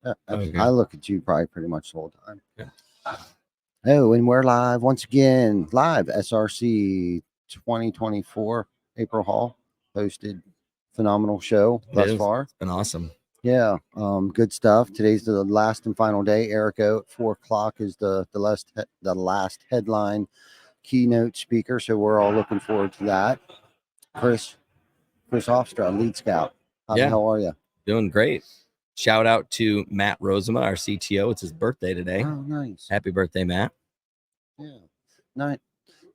Okay. I look at you probably pretty much the whole time. Yeah. Oh, and we're live once again. Live SRC 2024 April Hall hosted. Phenomenal show It thus is. far. It's been awesome. Yeah, good stuff. Today's the last and final day. Erico at 4 o'clock is the last headline keynote speaker. So we're all looking forward to that. Chris Hofstra, lead scout. How the Yeah, hell are you? doing great. Shout out to Matt Rosema, our CTO. It's his birthday today. Oh, nice. Happy birthday, Matt. Yeah, nice.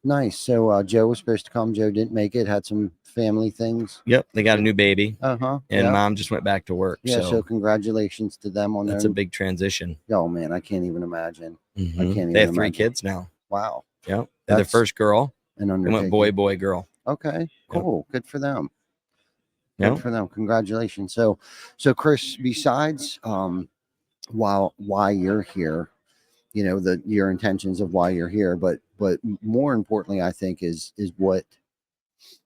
Nice. So Joe was supposed to come. Joe didn't make it. Had some family things. Yep, they got a new baby, And and Mom just went back to work. Yeah. So congratulations to them on that's their. a big transition. Oh man, I can't even imagine. I Mhm. can't even. They have 3 imagine. kids now. Wow. Yep, they're their That's first girl. an They went undertaking. boy, boy, girl. Okay. Cool. Good for them. Good Yep. for them. Congratulations. So Chris, besides why you're here, your intentions of why you're here, but more importantly, I think is what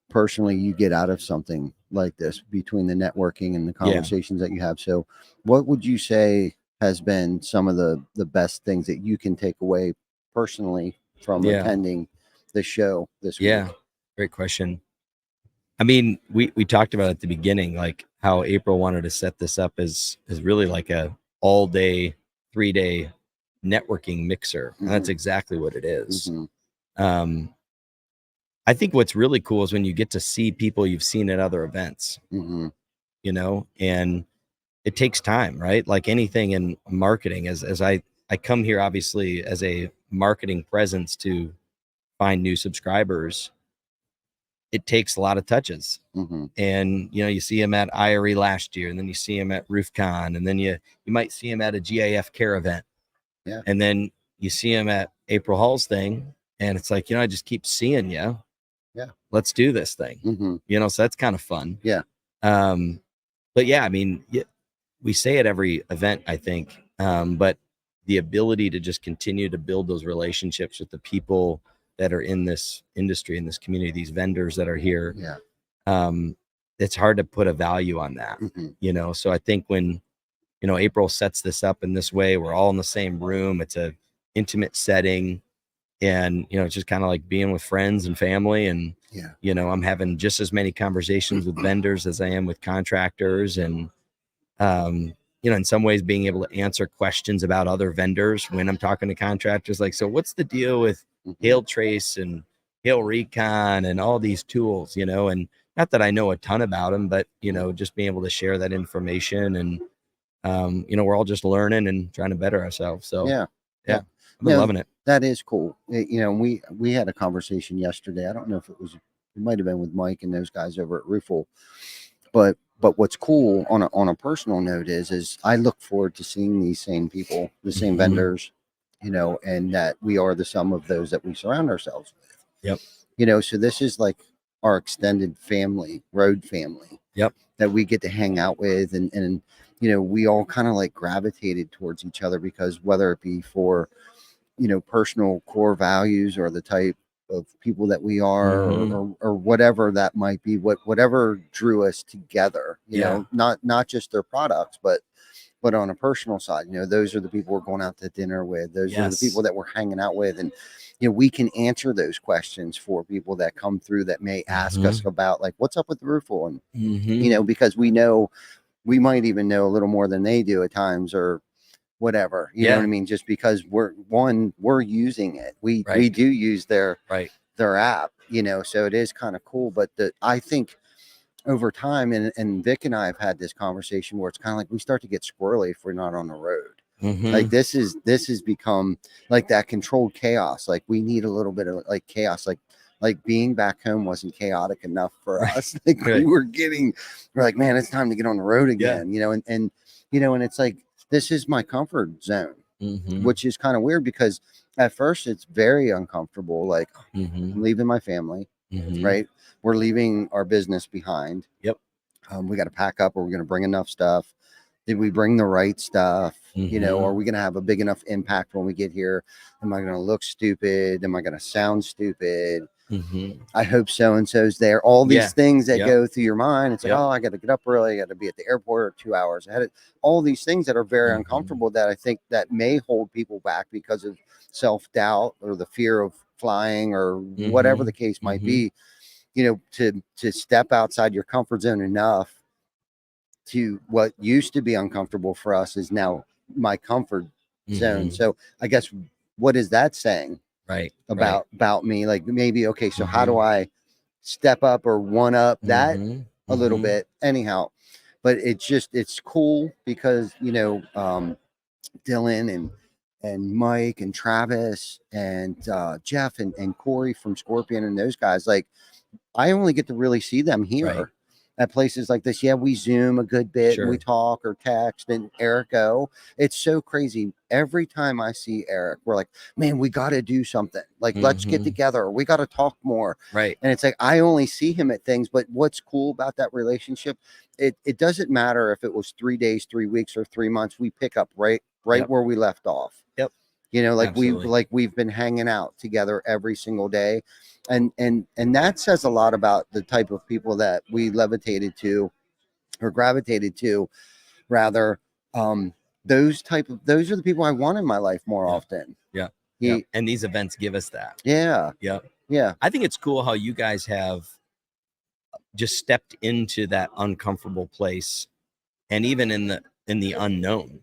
personally you get out of something like this between the networking and the Yeah. conversations that you have. So what would you say has been some of the best things that you can take away personally from Yeah. attending the show this Yeah, week? great question. I mean, we talked about at the beginning, like how April wanted to set this up as really like a all day, 3-day networking mixer. And that's exactly what it is. I think what's really cool is when you get to see people you've seen at other events, and it takes time, right? Like anything in marketing, as I come here obviously as a marketing presence to find new subscribers, it takes a lot of touches. And you see him at IRE last year, and then you see him at RoofCon, and then you might see him at a GIF Care event, and then you see him at April Hall's thing, and it's like, I just keep seeing you. Let's do this thing. So that's kind of fun. But yeah, I mean, we say at every event, I think, but the ability to just continue to build those relationships with the people that are in this industry, in this community, these vendors that are here, it's hard to put a value on that. So I think when April sets this up in this way, we're all in the same room, it's a intimate setting, and it's just kind of like being with friends and family, and I'm having just as many conversations with vendors as I am with contractors, and in some ways being able to answer questions about other vendors when I'm talking to contractors, like, so what's the deal with Hail Trace and Hail Recon and all these tools, and not that I know a ton about them, but just being able to share that information, and we're all just learning and trying to better ourselves. So I've been loving it. That is cool. We had a conversation yesterday. I don't know if it might have been with Mike and those guys over at Roofle, but what's cool on a personal note is I look forward to seeing these same people, the same vendors, and that we are the sum of those that we surround ourselves with. So this is like our extended family, road family. That we get to hang out with, and we all kind of like gravitated towards each other because whether it be for personal core values or the type of people that we are, or whatever that might be, whatever drew us together, not just their products, but on a personal side, those are the people we're going out to dinner with. Those are the people that we're hanging out with. And, we can answer those questions for people that come through that may ask us about like, what's up with the Roofle? And, because we might even know a little more than they do at times, or whatever, you know what I mean? Just because we're using it. We do use their app, so it is kind of cool. But I think over time, and Vic and I have had this conversation where it's kind of like we start to get squirrely if we're not on the road. Like this has become like that controlled chaos. Like we need a little bit of like chaos, like being back home wasn't chaotic enough for us. Like we're like, man, it's time to get on the road again, and it's like, this is my comfort zone, which is kind of weird because at first it's very uncomfortable. Like I'm leaving my family, right? We're leaving our business behind. We got to pack up. Are we going to bring enough stuff? Did we bring the right stuff? Are we going to have a big enough impact when we get here? Am I going to look stupid? Am I going to sound stupid? I hope so-and-so's there. All these things that Yep. go through your mind. It's like, Yep. oh, I got to get up early. I got to be at the airport 2 hours ahead. All these things that are very uncomfortable that I think that may hold people back because of self-doubt or the fear of flying or whatever the case might be, you know, to step outside your comfort zone enough to what used to be uncomfortable for us is now my comfort zone. So I guess what is that saying about me? Like maybe, okay, so how do I step up or one up that a little bit anyhow? But it's cool because, you know, Dylan and Mike and Travis and Jeff and Corey from Scorpion and those guys, like I only get to really see them here at places like this. Yeah, we Zoom a good bit and we talk or text and Eric go. It's so crazy. Every time I see Eric, we're like, man, we got to do something. Like, let's get together. We got to talk more. Right. And it's like, I only see him at things, but what's cool about that relationship, it doesn't matter if it was 3 days, 3 weeks, or 3 months. We pick up right where we left off. Yep. You know, like we've been hanging out together every single day. And that says a lot about the type of people that we levitated to or gravitated to rather. Those are the people I want in my life more often. And these events give us that. Yeah. I think it's cool how you guys have just stepped into that uncomfortable place, and even in the unknown,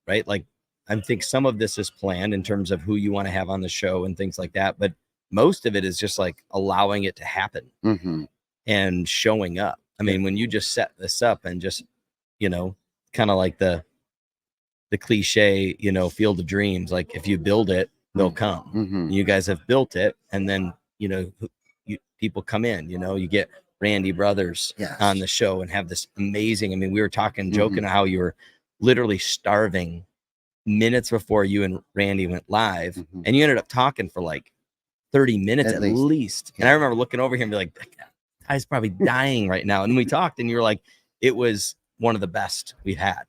right? Like I think some of this is planned in terms of who you want to have on the show and things like that, but most of it is just like allowing it to happen and showing up. I mean, when you just set this up and just, you know, kind of like the cliche, you know, field of dreams, like if you build it, they'll come. You guys have built it, and then, you know, people come in, you know, you get Randy Brothers on the show and have this amazing, I mean, we were talking, joking how you were literally starving minutes before you and Randy went live, and you ended up talking for like 30 minutes at least. And I remember looking over here and be like, that guy's probably dying right now. And we talked, and you were like, it was one of the best we've had.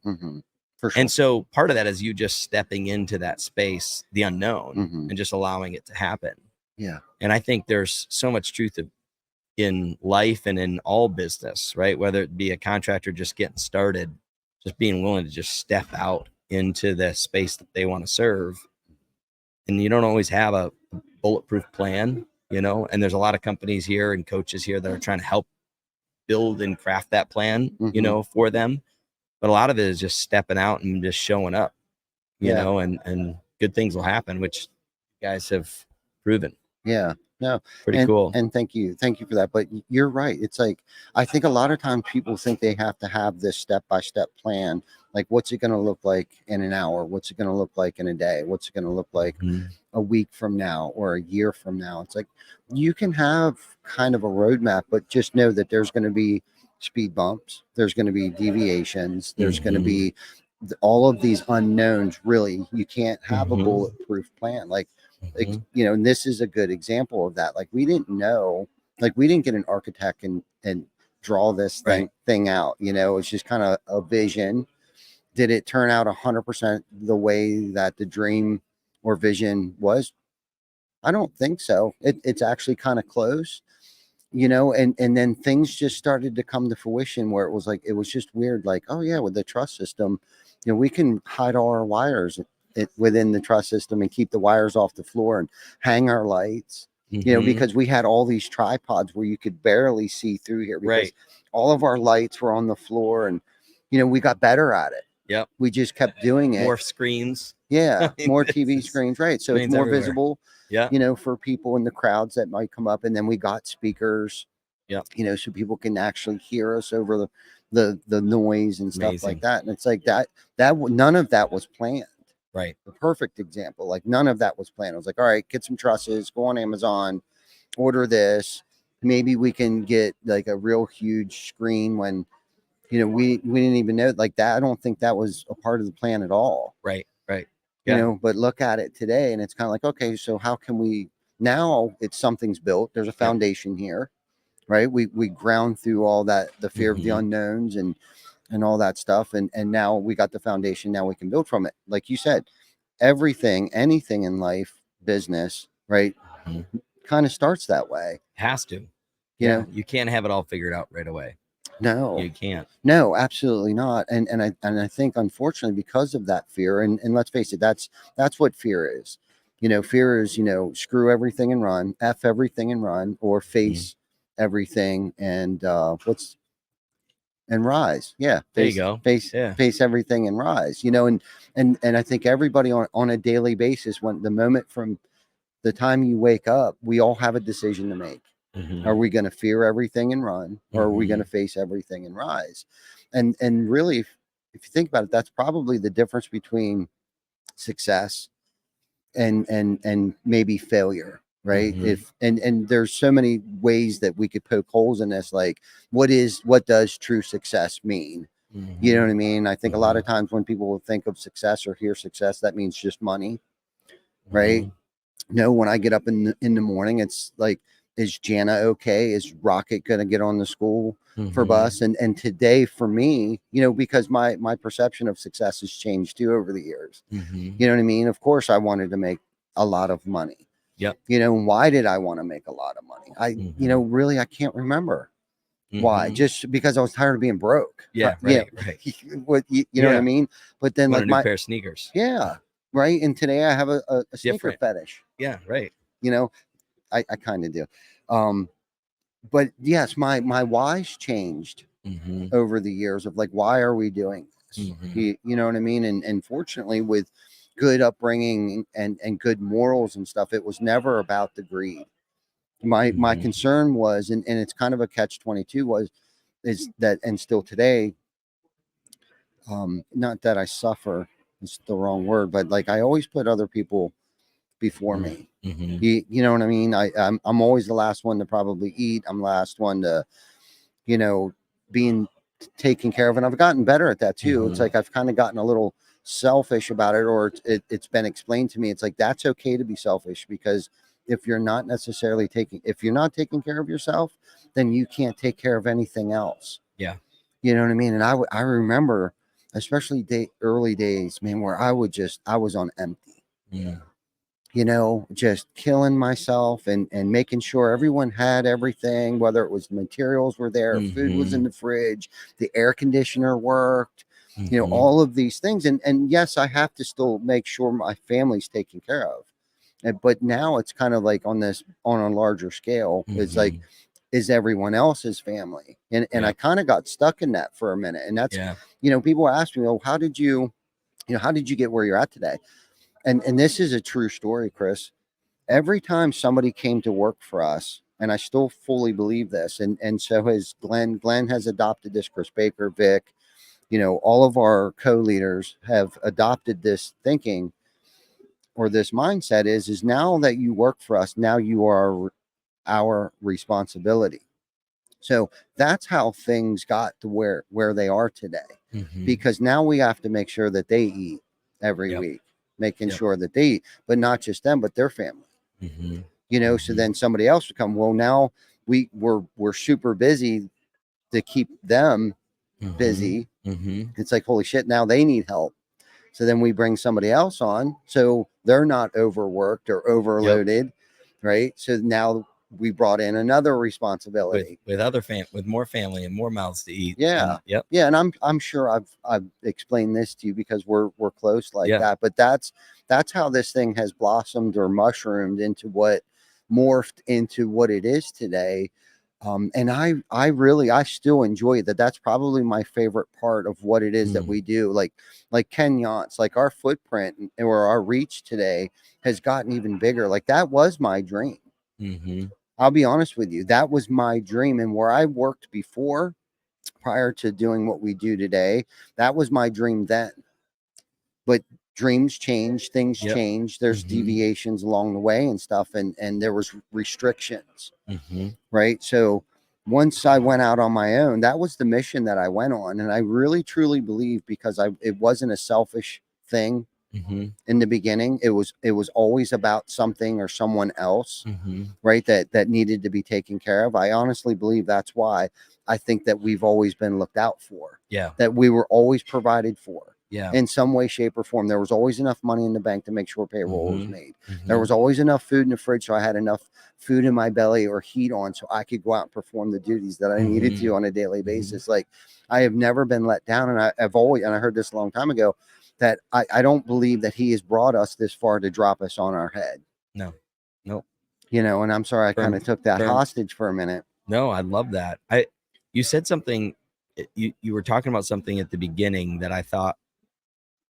For sure. And so part of that is you just stepping into that space, the unknown, and just allowing it to happen. Yeah. And I think there's so much truth in life and in all business, right? Whether it be a contractor just getting started, just being willing to just step out into the space that they want to serve. And you don't always have a bulletproof plan, you know, and there's a lot of companies here and coaches here that are trying to help build and craft that plan, you know, for them. But a lot of it is just stepping out and just showing up, you know, and good things will happen, which you guys have proven. Yeah. No, pretty cool. And thank you for that. But you're right. It's like, I think a lot of times people think they have to have this step-by-step plan. Like, what's it going to look like in an hour? What's it going to look like in a day? What's it going to look like a week from now or a year from now? It's like, you can have kind of a roadmap, but just know that there's going to be speed bumps. There's going to be deviations. There's going to be all of these unknowns. Really, you can't have a bulletproof plan. Like, you know, and this is a good example of that. Like, we didn't know, like, we didn't get an architect and draw this thing out. You know, it's just kind of a vision. Did it turn out 100% the way that the dream or vision was? I don't think so. It's actually kind of close, you know, and then things just started to come to fruition where it was like, it was just weird. Like, oh yeah, with the truss system, you know, we can hide all our wires within the truss system and keep the wires off the floor and hang our lights, you know, because we had all these tripods where you could barely see through here because all of our lights were on the floor, and, you know, we got better at it. Yep. We just kept doing it. More screens. Yeah. More TV screens. Right. So it's more everywhere. visible, you know, for people in the crowds that might come up. And then we got speakers, you know, so people can actually hear us over the noise and stuff like that. And it's like that none of that was planned. Right. The perfect example. Like, none of that was planned. I was like, all right, get some trusses, go on Amazon, order this. Maybe we can get like a real huge screen when, you know, we didn't even know like that. I don't think that was a part of the plan at all. Right. You know, but look at it today and it's kind of like, okay, so how can we, now it's something's built. There's a foundation here, right? We ground through all that, the fear of the unknowns and all that stuff. And now we got the foundation. Now we can build from it. Like you said, anything in life, business, right? kind of starts that way. Has to. You Yeah, know, you can't have it all figured out right away. no, You can't. no, absolutely not. And I think unfortunately because of that fear, and let's face it, that's what fear is. You know, fear is, you know, screw everything and run, F everything and run, or face everything and and rise. Yeah, There you go. Yeah. face everything and rise. You know, and I think everybody on a daily basis, when the moment from the time you wake up, we all have a decision to make. Are we going to fear everything and run, or are we going to face everything and rise? And really, if you think about it, that's probably the difference between success and maybe failure, right? If and there's so many ways that we could poke holes in this, like what does true success mean? You know what I mean? I think a lot of times when people will think of success or hear success, that means just money, right? No, when I get up in the morning, it's like, is Jana okay? Is Rocket gonna get on the school for bus? And today for me, you know, because my perception of success has changed too over the years. You know what I mean? Of course, I wanted to make a lot of money. Yep. You know, why did I want to make a lot of money? You know, really, I can't remember why. Just because I was tired of being broke. Yeah, right, right. What you know what I mean? But then, Want like a new pair of sneakers. yeah, right. And today I have a sneaker Different. fetish. Yeah, right. You know, I kind of do. But yes, my why's changed over the years of like, why are we doing this? You know what I mean? And fortunately, with good upbringing and good morals and stuff, it was never about the greed. My concern was, and it's kind of a catch-22 is that, and still today, not that I suffer, it's the wrong word, but like I always put other people before me. You know what I mean? I'm always the last one to probably eat. I'm the last one to, you know, being taken care of. And I've gotten better at that too. It's like I've kind of gotten a little selfish about it, or it's been explained to me. It's like, that's okay to be selfish, because if you're not taking care of yourself, then you can't take care of anything else. Yeah. You know what I mean? And I remember, especially early days, man, where I was on empty. You know, just killing myself and making sure everyone had everything, whether it was the materials were there, food was in the fridge, the air conditioner worked, you know, all of these things. And yes, I have to still make sure my family's taken care of. But now it's kind of like on a larger scale. It's like, is everyone else's family? And I kind of got stuck in that for a minute. And that's, you know, people ask me, oh, how did you get where you're at today? And this is a true story, Chris. Every time somebody came to work for us, and I still fully believe this, and so has Glenn. Glenn has adopted this, Chris Baker, Vic, you know, all of our co-leaders have adopted this thinking, or this mindset is now that you work for us, now you are our responsibility. So that's how things got to where they are today, because now we have to make sure that they eat every week, making sure that they eat, but not just them, but their family. You know, so then somebody else would come. Well, now we're super busy to keep them busy. It's like, holy shit, now they need help. So then we bring somebody else on, so they're not overworked or overloaded, right? So now we brought in another responsibility with more family and more mouths to eat. Yeah. And, yeah. And I'm sure I've explained this to you because we're close like that. But that's how this thing has blossomed or mushroomed into what morphed into what it is today. And I still enjoy that. That's probably my favorite part of what it is that we do. Like Ken Yance, like our footprint or our reach today has gotten even bigger. Like that was my dream. I'll be honest with you. That was my dream. And where I worked before, prior to doing what we do today, that was my dream then. But dreams change, things change. There's deviations along the way and stuff. And there was restrictions, right? So once I went out on my own, that was the mission that I went on. And I really, truly believe, because it wasn't a selfish thing. In the beginning, it was always about something or someone else, right? That needed to be taken care of. I honestly believe that's why I think that we've always been looked out for. Yeah. That we were always provided for. Yeah. in some way, shape, or form. There was always enough money in the bank to make sure payroll was Mhm. made. There was Mhm. always enough food in the fridge, so I had enough food in my belly or heat on, so I could go out and perform the duties that I needed to Mhm. on a daily Mhm. basis. Like, I have never been let down, and I've always, and I heard this a long time ago, that I don't believe that he has brought us this far to drop us on our head. No. Nope. You know, and I'm sorry I kind Firm of took that firm hostage for a minute. No, I love that. You said something, you were talking about something at the beginning that I thought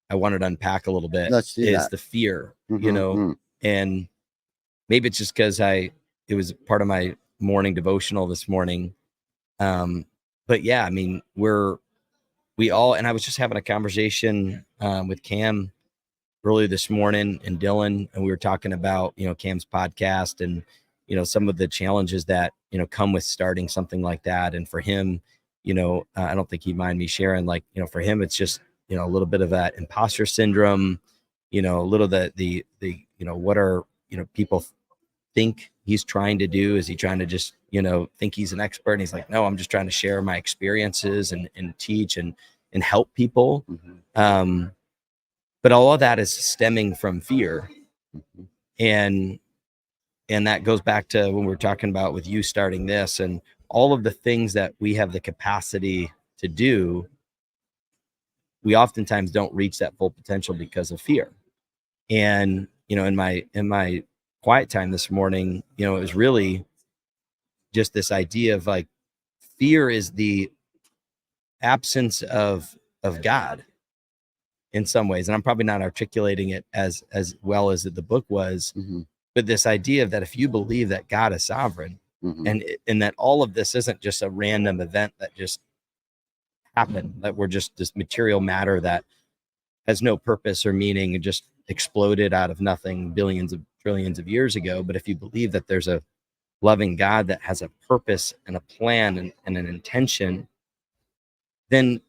I wanted to unpack a little bit, Let's do is that. the fear, Mm-hmm. and maybe it's just because it was part of my morning devotional this morning. But yeah, I mean, we all, and I was just having a conversation with Cam earlier this morning and Dylan, and we were talking about, Cam's podcast and, some of the challenges that, come with starting something like that. And for him, I don't think he'd mind me sharing, like, for him, it's just, a little bit of that imposter syndrome, a little the, what are, people think he's trying to do? Is he trying to just, think he's an expert? And he's like, no, I'm just trying to share my experiences and teach and help people. Mm-hmm. But all of that is stemming from fear. Mm-hmm. And that goes back to when we were talking about with you starting this and all of the things that we have the capacity to do. We oftentimes don't reach that full potential because of fear. And, in my quiet time this morning, it was really just this idea of like, fear is the absence of God in some ways. And I'm probably not articulating it as well as the book was, Mm-hmm. but this idea of that if you believe that God is sovereign, Mm-hmm. and that all of this isn't just a random event that just happened, that we're just this material matter that has no purpose or meaning and just exploded out of nothing billions of trillions of years ago. But if you believe that there's a loving God that has a purpose and a plan and an intention, then,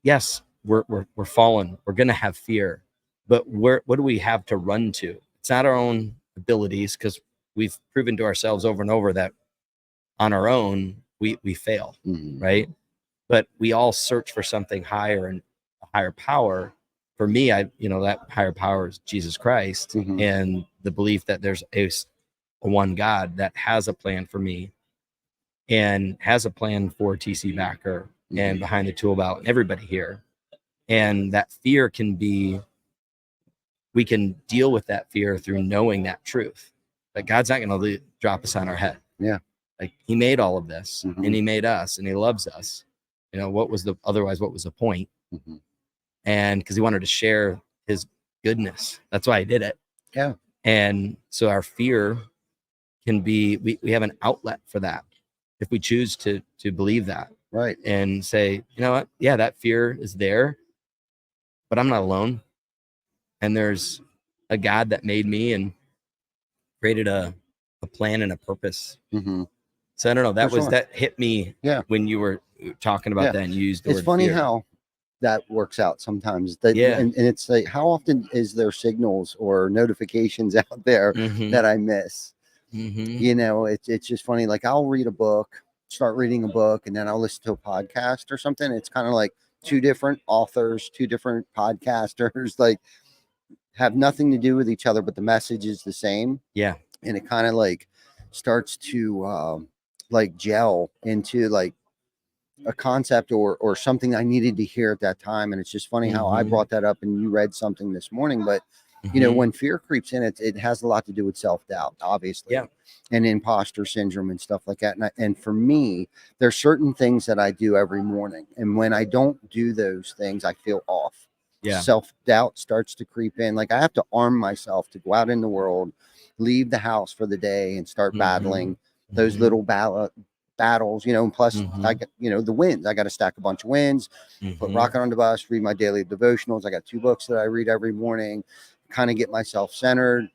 yes, we're fallen. We're going to have fear, but what do we have to run to? It's not our own abilities, because we've proven to ourselves over and over that on our own we fail, Mm-hmm. right? But we all search for something higher and a higher power. For me, that higher power is Jesus Christ, Mm-hmm. and the belief that there's a one God that has a plan for me and has a plan for TC Backer and Mm-hmm. behind the Toolbelt and everybody here. And that fear we can deal with that fear through knowing that truth, that God's not going to drop us on our head. Yeah. Like, he made all of this, Mm-hmm. and he made us, and he loves us. What was the point? Mm-hmm. And because he wanted to share his goodness, that's why he did it. Yeah. And so our fear can be, we have an outlet for that if we choose to believe that, Right. and say, you know what, yeah, that fear is there, but I'm not alone, and there's a God that made me and created a plan and a purpose. Mm-hmm. So I don't know, For sure. that hit me Yeah. when you were talking about Yeah. that and you used the It's word funny fear. how that works out sometimes. That Yeah. and it's like, how often is there signals or notifications out there Mm-hmm. that I miss? Mm-hmm. It's just funny. Like, I'll start reading a book, and then I'll listen to a podcast or something. It's kind of like two different authors, two different podcasters, like, have nothing to do with each other, but the message is the same. Yeah. And it kind of like starts to like gel into like a concept or something I needed to hear at that time. And it's just funny how I Mm-hmm. brought that up and you read something this morning. But Mm-hmm. when fear creeps in, it has a lot to do with self-doubt, obviously. Yeah. And imposter syndrome and stuff like that. And for me, there's certain things that I do every morning, and when I don't do those things, I feel off. Yeah. Self-doubt starts to creep in. Like, I have to arm myself to go out in the world, leave the house for the day, and start Mm-hmm. battling those Mm-hmm. little battles, and plus Mm-hmm. I got, the wins. I got to stack a bunch of wins, put Mm-hmm. rocket on the bus, read my daily devotionals. I got 2 books that I read every morning, kind of get myself centered.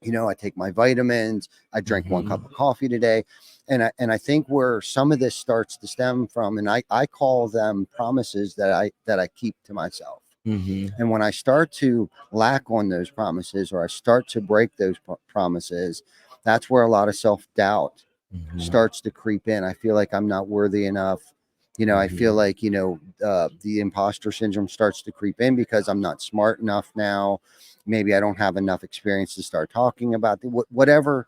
I take my vitamins. I drink 1 Mm-hmm. cup of coffee today. And I think where some of this starts to stem from, and I call them promises that I keep to myself. Mm-hmm. And when I start to lack on those promises, or I start to break those promises, that's where a lot of self-doubt Mm-hmm. starts to creep in. I feel like I'm not worthy enough. You know, I feel Mhm. like, the imposter syndrome starts to creep in because I'm not smart enough now. Maybe I don't have enough experience to start talking about whatever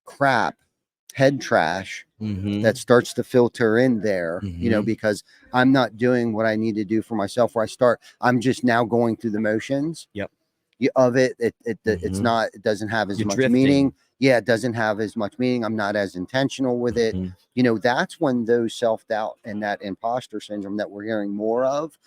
crap, head trash that Mhm. starts to filter in there, Mhm. because I'm not doing what I need to do for myself, where I'm just now going through the motions Yep. of it. It's Mhm. not, it doesn't have as You're much meaning. drifting. Yeah, it doesn't have as much meaning. I'm not as intentional with it. Mhm. That's when those self-doubt and that imposter syndrome that we're hearing more of.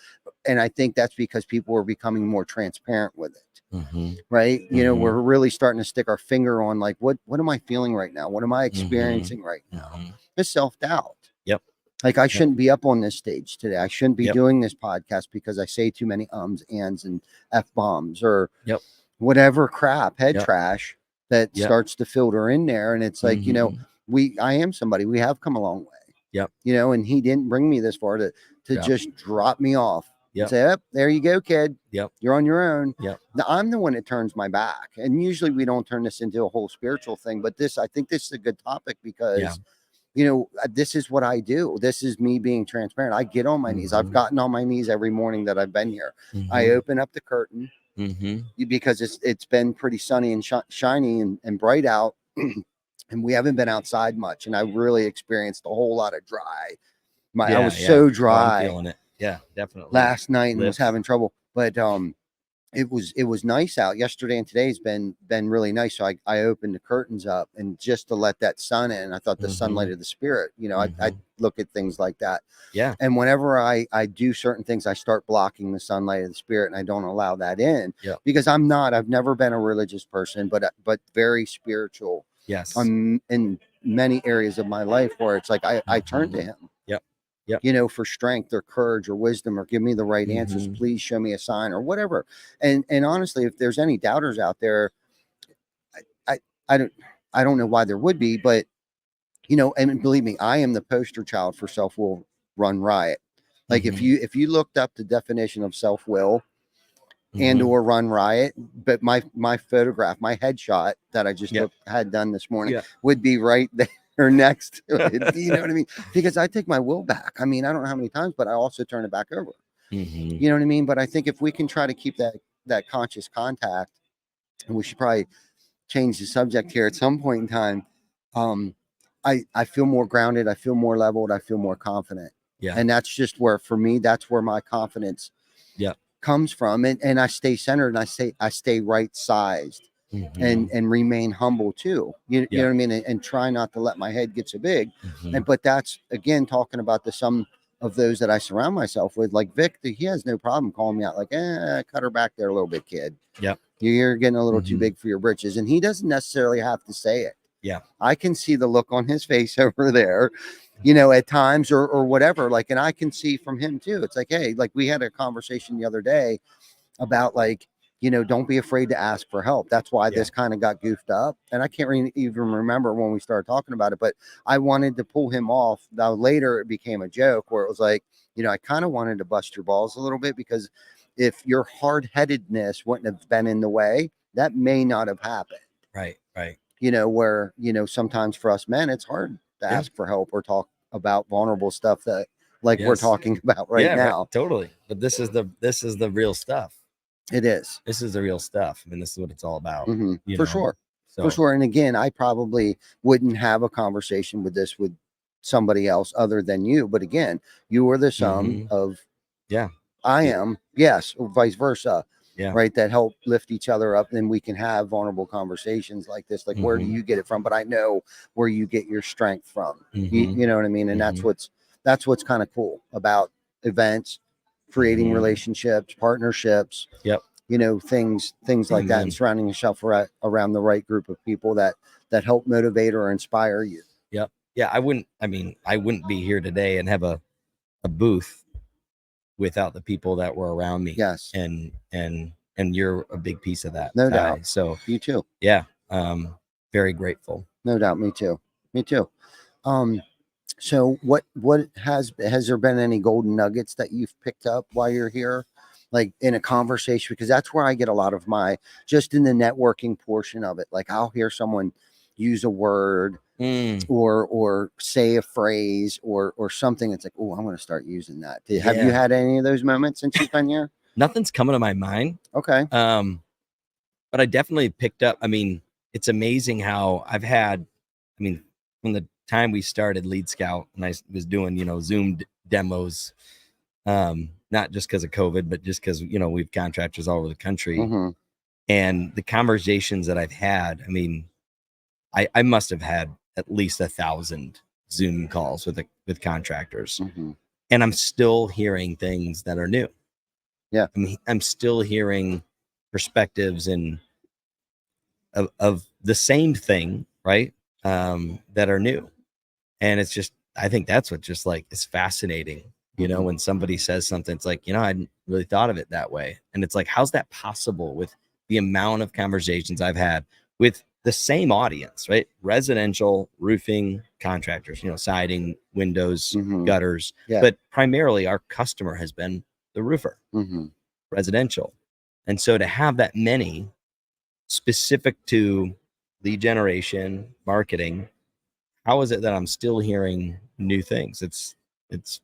And I think that's because people are becoming more transparent with it. Mhm. Right. Mhm. We're really starting to stick our finger on, like, what am I feeling right now? What am I Mhm. experiencing right now? Mhm. It's self-doubt. Yep. Like, I Yep. shouldn't be up on this stage today. I shouldn't be Yep. doing this podcast because I say too many ums, ands, and f bombs, or Yep. whatever crap, head Yep. trash that Yep. starts to filter in there. And it's like, Mhm. I am somebody. We have come a long way. Yep. And he didn't bring me this far to Yep. just drop me off and Yep. say, "Oh, there you go, kid. Yep. You're on your own." Yep. Now, I'm the one that turns my back. And usually we don't turn this into a whole spiritual thing, but I think this is a good topic Yeah. because, this is what I do. This is me being transparent. I get on my knees. I've Mhm. gotten on my knees every morning that I've been here. I Mhm. open up the curtain Mhm. because it's been pretty sunny and shiny and bright out. And we haven't been outside much. And I really experienced a whole lot of dry. I Yeah. was Yeah. so Oh, I'm dry feeling it. Yeah. Definitely. last night and was Lifts. having trouble. But it was nice out yesterday, and today's been really nice. So I opened the curtains up, and just to let that sun in. I thought the sunlight Mhm. of the spirit. I Mhm. look at things like that. Yeah. And whenever I do certain things, I start blocking the sunlight of the spirit, and I don't allow that in Yep. because I've never been a religious person, but very spiritual Yes. in many areas of my life, where it's like I turn to Mhm. him, Yep. Yep. for strength or courage or wisdom, or give me the right answers. Mhm. Please show me a sign or whatever. And honestly, if there's any doubters out there, I, I, I don't, I don't know why there would be, but and believe me, I am the poster child for self-will run riot. Like, if Mhm. you looked up the definition of self-will and Mhm. or run riot, but my photograph, my headshot that I just Yep. had done this morning Yeah. would be right there next to it. You know what I mean? Because I take my will back. I mean, I don't know how many times, but I also turn it back over. Mhm. You know what I mean? But I think if we can try to keep that conscious contact, and we should probably change the subject here at some point in time. Um, I feel more grounded. I feel more leveled. I feel more confident. Yeah. And that's just where, for me, that's where my confidence Yep. comes from. And I stay centered, and I stay right sized, and Mhm. remain humble too. You know Yep. what I mean? And try not to let my head get so big. Mhm. But that's, again, talking about the sum of those that I surround myself with. Like Vic, he has no problem calling me out, like, cut her back there a little bit, kid. Yep. You're getting a little too Mhm. big for your britches. And he doesn't necessarily have to say it. Yeah. I can see the look on his face over there, at times, or whatever. Like, and I can see from him too. It's like, hey, like, we had a conversation the other day about, like, don't be afraid to ask for help. That's why Yeah. this kind of got goofed up. And I can't even remember when we started talking about it, but I wanted to pull him off. Now, later it became a joke where it was like, I kind of wanted to bust your balls a little bit, because if your hard headedness wouldn't have been in the way, that may not have happened. Right. Right. Where, sometimes for us men, it's hard to Yeah. ask for help or talk about vulnerable stuff that, like, we're Yes. talking about right Yeah. Right. now. Totally. But this is the real stuff. It is. This is the real stuff. I mean, this is what it's all about. You For know. sure. For So. sure. And again, I probably wouldn't have a conversation with somebody else other than you. But again, you are the sum Mhm. of Yeah. I It- am, yes, or vice versa, yeah. right? That help lift each other up. And we can have vulnerable conversations like this. Like, where do Mhm. you get it from? But I know where you get your strength from. Mhm. You know what I mean? And Mhm. that's what's kind of cool about events, creating Mhm. relationships, partnerships, Yep. things like that, and Amen. surrounding yourself around the right group of people that help motivate or inspire you. Yep. Yeah. I wouldn't be here today and have a booth without the people that were around me, Yes, and you're a big piece of that, no Ty. doubt. So You too. yeah, very grateful. No doubt. Me too. Me too. um so what has there been any golden nuggets that you've picked up while you're here, like in a conversation? Because that's where I get a lot of my, just in the networking portion of it. Like, I'll hear someone use a word or say a phrase or something. It's like, oh, I'm going to start using that. Have you had any of those moments since you've been here? Nothing's coming to my mind. Okay. But I definitely picked up. I mean, it's amazing how I've had, I mean, from the time we started Lead Scout and I was doing, Zoom demos, not just because of COVID, but just because, we've contractors all over the country. Mm-hmm. And the conversations that I've had, I mean, I must have had at least 1,000 Zoom calls with contractors. Mm-hmm. And I'm still hearing things that are new. Yeah. I mean, I'm still hearing perspectives and of the same thing, right? That are new. And it's just, I think that's what just like is fascinating, when somebody says something, it's like, I hadn't really thought of it that way. And it's like, how's that possible with the amount of conversations I've had with the same audience, right? Residential roofing contractors, siding, windows, gutters, but primarily our customer has been the roofer, residential. And so to have that many specific to lead generation, marketing, how is it that I'm still hearing new things? It's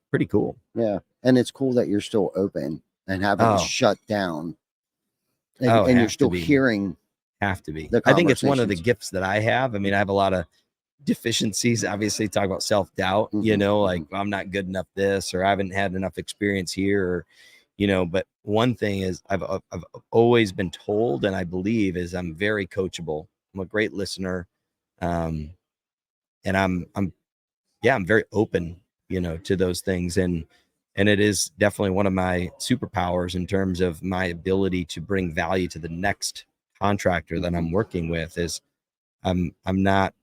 pretty cool. Yeah. And it's cool that you're still open and haven't shut down. And you're still hearing. Have to be. I think it's one of the gifts that I have. I mean, I have a lot of deficiencies, obviously. Talk about self-doubt, like I'm not good enough this, or I haven't had enough experience here, or but one thing is I've always been told, and I believe, is I'm very coachable. I'm a great listener. And I'm very open, to those things. And it is definitely one of my superpowers in terms of my ability to bring value to the next contractor that I'm working with. Is I'm not,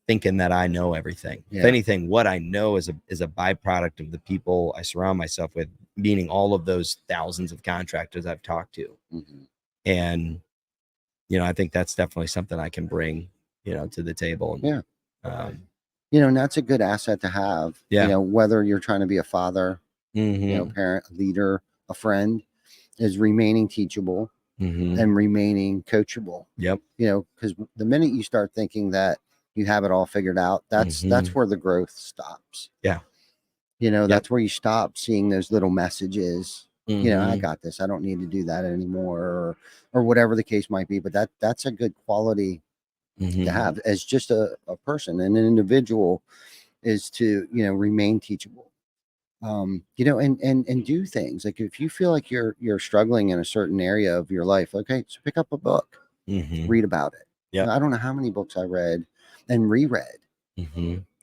thinking that I know everything. If anything, what I know is a byproduct of the people I surround myself with, meaning all of those thousands of contractors I've talked to. And, I think that's definitely something I can bring, to the table. And, and that's a good asset to have, whether you're trying to be a father, parent, a leader, a friend, is remaining teachable and remaining coachable. Yep. Because the minute you start thinking that you have it all figured out, that's where the growth stops. Yeah. That's where you stop seeing those little messages. I got this. I don't need to do that anymore, or whatever the case might be. But that's a good quality to have as just a person and an individual, is to, remain teachable. And do things. Like if you feel like you're struggling in a certain area of your life, okay, so pick up a book, read about it. Yeah. I don't know how many books I read and reread.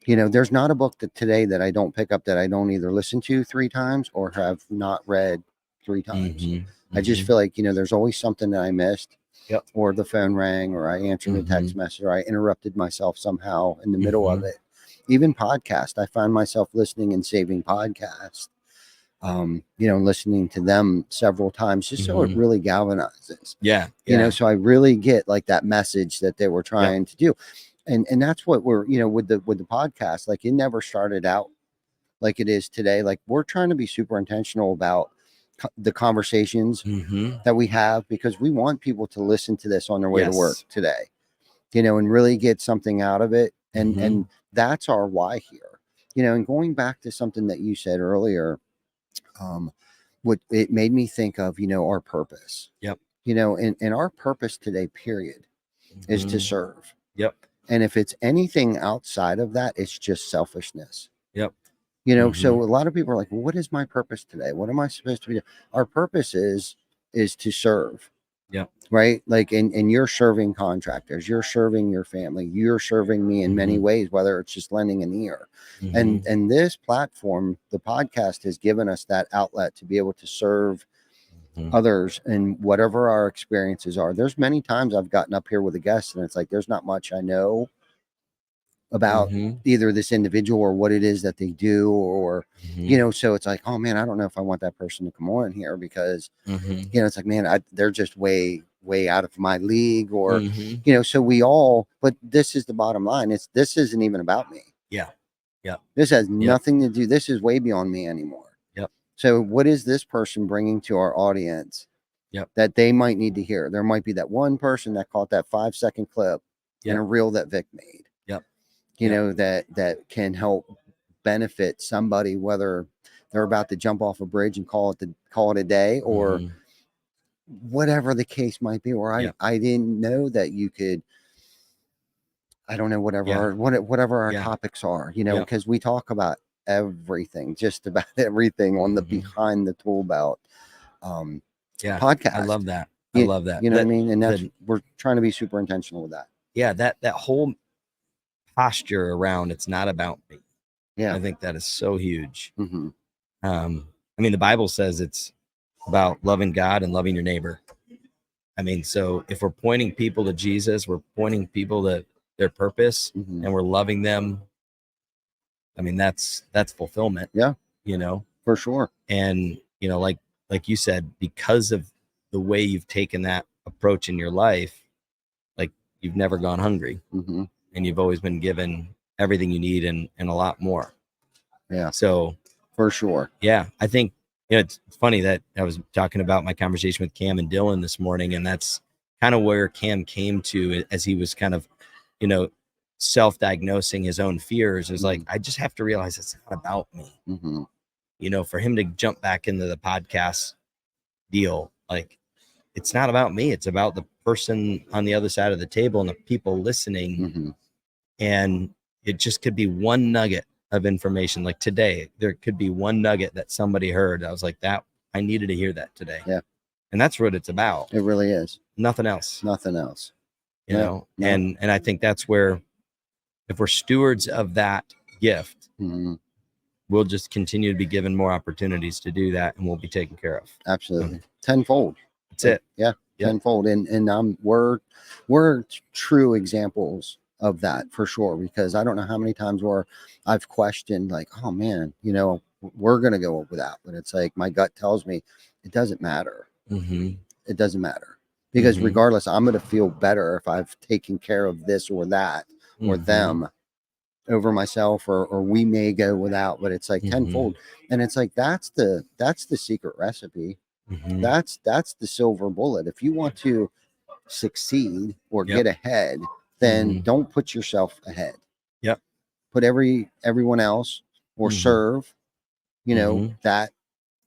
There's not a book today that I don't pick up that I don't either listen to 3 times or have not read 3 times. I just feel like, there's always something that I missed. Yep. Or the phone rang, or I answered a text message, or I interrupted myself somehow in the middle of it. Even podcast, I find myself listening and saving podcasts, listening to them several times, just so it really galvanizes. Yeah. So I really get like that message that they were trying to do. And that's what we're, with the podcast, like it never started out like it is today. Like we're trying to be super intentional about the conversations that we have, because we want people to listen to this on their way to work today, and really get something out of it. And that's our why here, and going back to something that you said earlier, what it made me think of, our purpose. Yep. And our purpose today, period, is to serve. Yep. And if it's anything outside of that, it's just selfishness. Yep. So a lot of people are like, well, what is my purpose today? What am I supposed to be doing? Our purpose is to serve. Yep. Right. Like, and you're serving contractors, you're serving your family, you're serving me in many ways, whether it's just lending an ear. And this platform, the podcast, has given us that outlet to be able to serve others and whatever our experiences are. There's many times I've gotten up here with a guest and it's like, there's not much I know about either this individual or what it is that they do, or so it's like, oh man, I don't know if I want that person to come on here, because it's like, man, they're just way out of my league, or so we all, but this is the bottom line, this isn't even about me. This has nothing to do, this is way beyond me anymore. So what is this person bringing to our audience that they might need to hear? There might be that one person that caught that 5-second clip and a reel that Vic made. Yep. You know, that can help benefit somebody, whether they're about to jump off a bridge and call it a day, or whatever the case might be. Or I didn't know that you could. I don't know, whatever our topics are, you know, because we talk about everything, just about everything on the Behind the Toolbelt podcast. I love that. I love that. You know what I mean? And we're trying to be super intentional with that. Yeah, that whole posture around it's not about me. Yeah. I think that is so huge. I mean, the Bible says it's about loving God and loving your neighbor. I mean, so if we're pointing people to Jesus, we're pointing people to their purpose and we're loving them. I mean, that's fulfillment. Yeah. You know, for sure. And, you know, like you said, because of the way you've taken that approach in your life, like you've never gone hungry and you've always been given everything you need and a lot more. Yeah. So for sure. Yeah. I think, you know, it's funny that I was talking about my conversation with Cam and Dylan this morning, and that's kind of where Cam came to as he was kind of, you know, self-diagnosing his own fears. Is like, I just have to realize it's not about me. You know, for him to jump back into the podcast deal, like it's not about me. It's about the person on the other side of the table and the people listening. And it just could be one nugget of information. Like today, there could be one nugget that somebody heard. I was like, I needed to hear that today. Yeah. And that's what it's about. It really is. Nothing else. Nothing else. You know, and I think that's where, if we're stewards of that gift, we'll just continue to be given more opportunities to do that, and we'll be taken care of. Absolutely. Tenfold. That's it. Yeah. Tenfold. And we're true examples of that for sure, because I don't know how many times where I've questioned, like, oh man, you know, we're going to go with that. But it's like, my gut tells me it doesn't matter. It doesn't matter, because regardless, I'm going to feel better if I've taken care of this or that or them over myself, or we may go without, but it's like tenfold. And it's like, that's the secret recipe. That's the silver bullet. If you want to succeed or get ahead, then don't put yourself ahead. Put everyone else, or serve, you know, that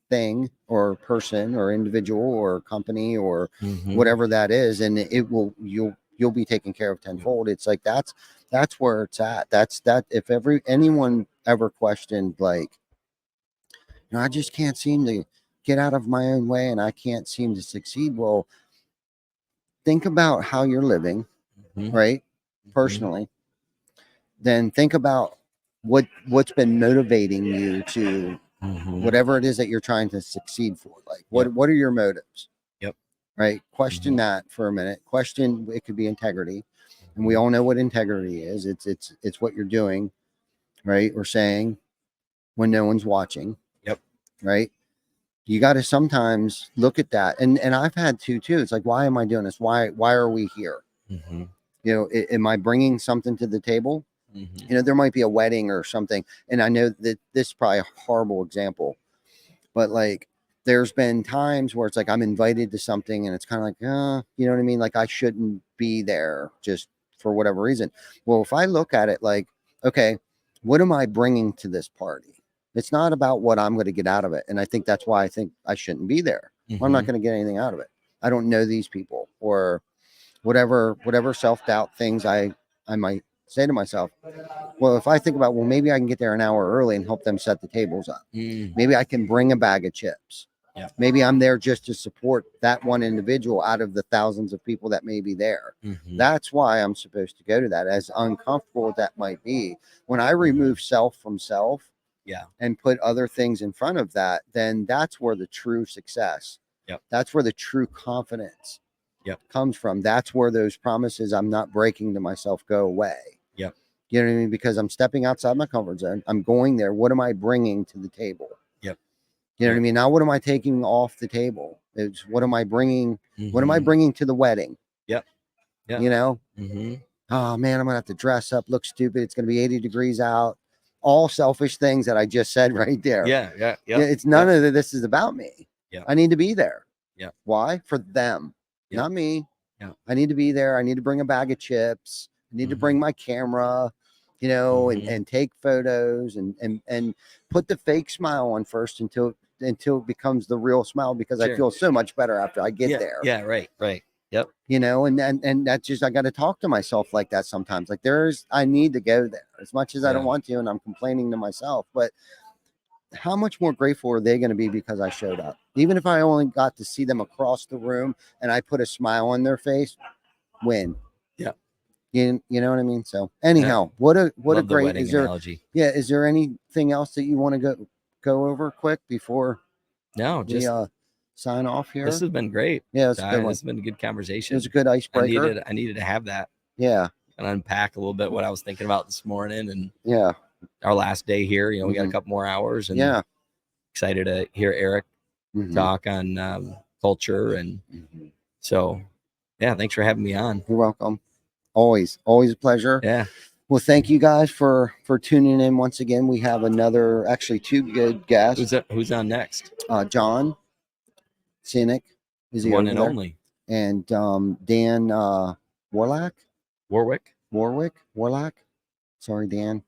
thing or person or individual or company or whatever that is, and you'll be taken care of tenfold. It's like, that's where it's at. If anyone ever questioned, like, you know, I just can't seem to get out of my own way and I can't seem to succeed. Well, think about how you're living, right? Personally. Then think about what's been motivating you to whatever it is that you're trying to succeed for. Like, what are your motives? Right? Question that for a minute. Question, it could be integrity. And we all know what integrity is. It's what you're doing, right? Or saying when no one's watching. Right? You got to sometimes look at that. And I've had to too. It's like, why am I doing this? Why are we here? You know, am I bringing something to the table? You know, there might be a wedding or something. And I know that this is probably a horrible example, but like, there's been times where it's like, I'm invited to something and it's kind of like, you know what I mean? Like, I shouldn't be there just for whatever reason. Well, if I look at it like, okay, what am I bringing to this party? It's not about what I'm going to get out of it. And I think that's why I think I shouldn't be there. I'm not going to get anything out of it. I don't know these people, or whatever self-doubt things I might say to myself. Well, if I think about, well, maybe I can get there an hour early and help them set the tables up. Maybe I can bring a bag of chips. Maybe I'm there just to support that one individual out of the thousands of people that may be there. That's why I'm supposed to go to that, as uncomfortable as that might be. When I remove self from self, and put other things in front of that, then that's where the true success, that's where the true confidence comes from. That's where those promises I'm not breaking to myself go away. You know what I mean? Because I'm stepping outside my comfort zone. I'm going there. What am I bringing to the table? You know what I mean? Now, what am I taking off the table? It's what am I bringing? What am I bringing to the wedding? You know? Oh man, I'm gonna have to dress up, look stupid. It's gonna be 80 degrees out. All selfish things that I just said right there. It's none of this is about me. I need to be there. Why? For them, not me. I need to be there. I need to bring a bag of chips. need to bring my camera, you know, and take photos and put the fake smile on first until it becomes the real smile, because I feel so much better after I get there. Yeah, right. Yep. You know, and that's just, I got to talk to myself like that sometimes. Like I need to go there as much as I don't want to, and I'm complaining to myself, but how much more grateful are they going to be because I showed up? Even if I only got to see them across the room and I put a smile on their face, win. Yeah. You know what I mean? So anyhow, what a great, is there, analogy. Yeah. Is there anything else that you want to go over quick before just we sign off here? This has been great. Yeah, it's a good one. This has been a good conversation. It was a good icebreaker. I needed to have that. Yeah. And unpack a little bit what I was thinking about this morning, and yeah, our last day here. You know, we got a couple more hours, and excited to hear Eric talk on culture, and so thanks for having me on. You're welcome. Always a pleasure. Yeah. Well, thank you guys for tuning in once again. We have actually two good guests. Who's on next? John Cynic is the one and only, and Dan Warwick. Sorry, Dan.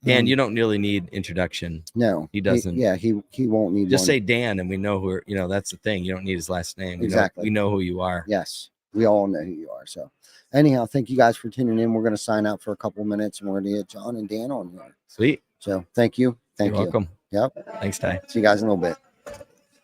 Dan, you don't really need introduction. No, he doesn't. He won't need. Just say Dan, and we know who. You know, that's the thing. You don't need his last name. Exactly. We know who you are. Yes, we all know who you are. So, anyhow, thank you guys for tuning in. We're going to sign out for a couple minutes, and we're going to get John and Dan on here. Sweet. So, thank you. You're welcome. Yep. Thanks, Ty. See you guys in a little bit.